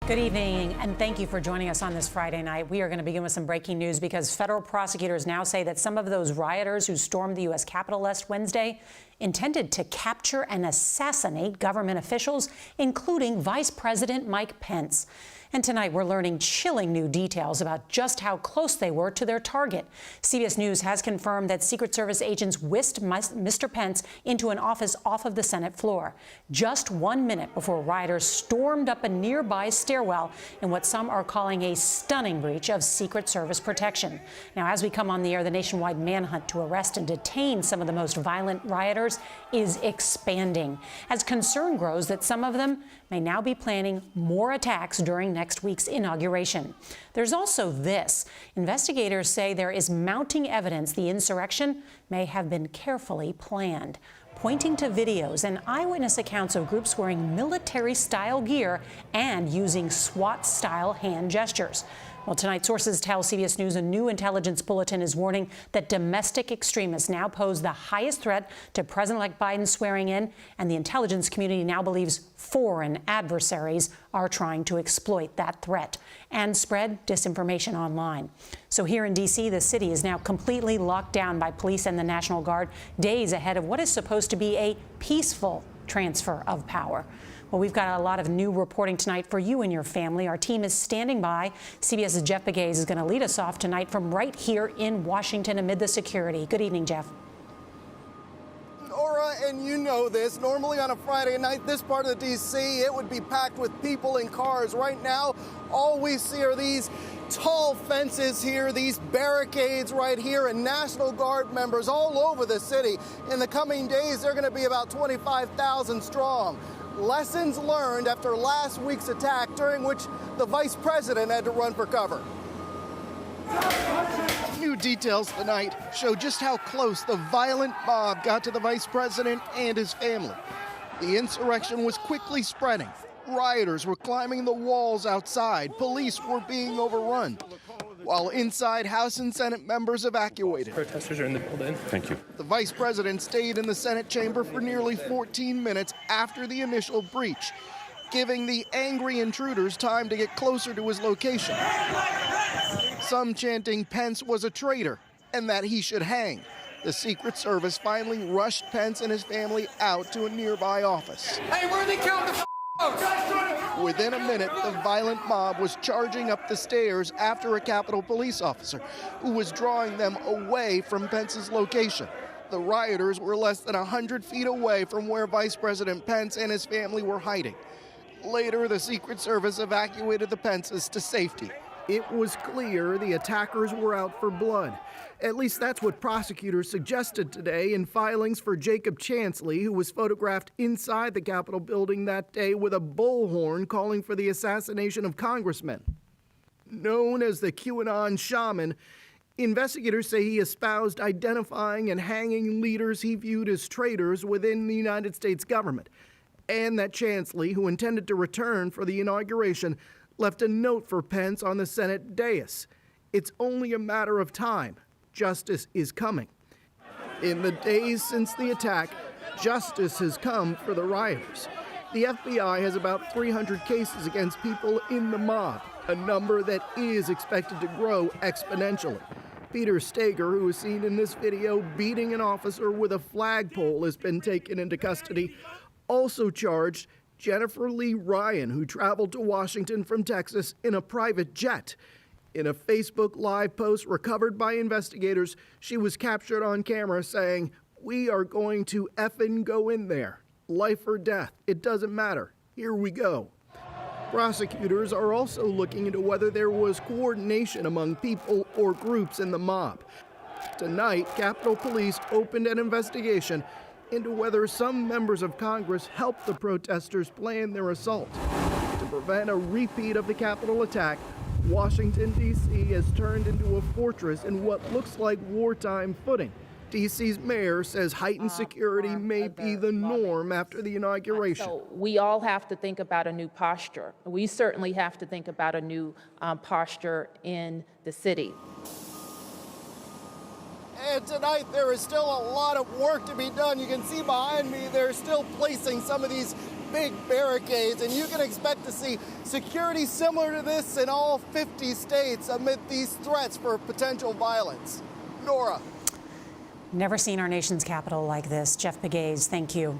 Good evening, and thank you for joining us on this Friday night. We are going to begin with some breaking news because federal prosecutors now say that some of those rioters who stormed the U.S. Capitol last Wednesday intended to capture and assassinate government officials, including Vice President Mike Pence. And tonight, we're learning chilling new details about just how close they were to their target. CBS News has confirmed that Secret Service agents whisked Mr. Pence into an office off of the Senate floor, just 1 minute before rioters stormed up a nearby stairwell in what some are calling a stunning breach of Secret Service protection. Now, as we come on the air, the nationwide manhunt to arrest and detain some of the most violent rioters is expanding, as concern grows that some of them may now be planning more attacks during next week's inauguration. There's also this. Investigators say there is mounting evidence the insurrection may have been carefully planned, pointing to videos and eyewitness accounts of groups wearing military-style gear and using SWAT-style hand gestures. Well, tonight, sources tell CBS News a new intelligence bulletin is warning that domestic extremists now pose the highest threat to President-elect Biden's swearing in, and the intelligence community now believes foreign adversaries are trying to exploit that threat and spread disinformation online. So here in D.C., the city is now completely locked down by police and the National Guard, days ahead of what is supposed to be a peaceful transfer of power. Well, we've got a lot of new reporting tonight for you and your family. Our team is standing by. CBS's Jeff Begays is going to lead us off tonight from right here in Washington amid the security. Good evening, Jeff. Nora, and you know this, normally on a Friday night, this part of the D.C., it would be packed with people in cars. Right now, all we see are these tall fences here, these barricades right here, and National Guard members all over the city. In the coming days, they're going to be about 25,000 strong. Lessons learned after last week's attack, during which the vice president had to run for cover. New details tonight show just how close the violent mob got to the vice president and his family. The insurrection was quickly spreading. Rioters were climbing the walls outside. Police were being overrun, while inside, House and Senate members evacuated. Protesters are in the building. Thank you. The vice president stayed in the Senate chamber for nearly 14 minutes after the initial breach, giving the angry intruders time to get closer to his location. Some chanting Pence was a traitor and that he should hang. The Secret Service finally rushed Pence and his family out to a nearby office. Hey, where they count the Within a minute, the violent mob was charging up the stairs after a Capitol police officer who was drawing them away from Pence's location. The rioters were less than 100 feet away from where Vice President Pence and his family were hiding. Later, the Secret Service evacuated the Pences to safety. It was clear the attackers were out for blood. At least that's what prosecutors suggested today in filings for Jacob Chansley, who was photographed inside the Capitol building that day with a bullhorn calling for the assassination of congressmen. Known as the QAnon shaman, investigators say he espoused identifying and hanging leaders he viewed as traitors within the United States government, and that Chansley, who intended to return for the inauguration, left a note for Pence on the Senate dais. It's only a matter of time. Justice is coming. In the days since the attack, justice has come for the rioters. The FBI has about 300 cases against people in the mob, a number that is expected to grow exponentially. Peter Stager, who was seen in this video beating an officer with a flagpole, has been taken into custody. Also charged, Jennifer Lee Ryan, who traveled to Washington from Texas in a private jet. In a Facebook Live post recovered by investigators, she was captured on camera saying, "We are going to effing go in there. Life or death, it doesn't matter. Here we go." Prosecutors are also looking into whether there was coordination among people or groups in the mob. Tonight, Capitol Police opened an investigation into whether some members of Congress helped the protesters plan their assault. To prevent a repeat of the Capitol attack, Washington, D.C. has turned into a fortress in what looks like wartime footing. D.C.'s mayor says heightened security may be the norm after the inauguration. So we all have to think about a new posture. We certainly have to think about a new posture in the city. And tonight there is still a lot of work to be done. You can see behind me they're still placing some of these big barricades, and you can expect to see security similar to this in all 50 states amid these threats for potential violence. Nora. Never seen our nation's capital like this. Jeff Pegues, thank you.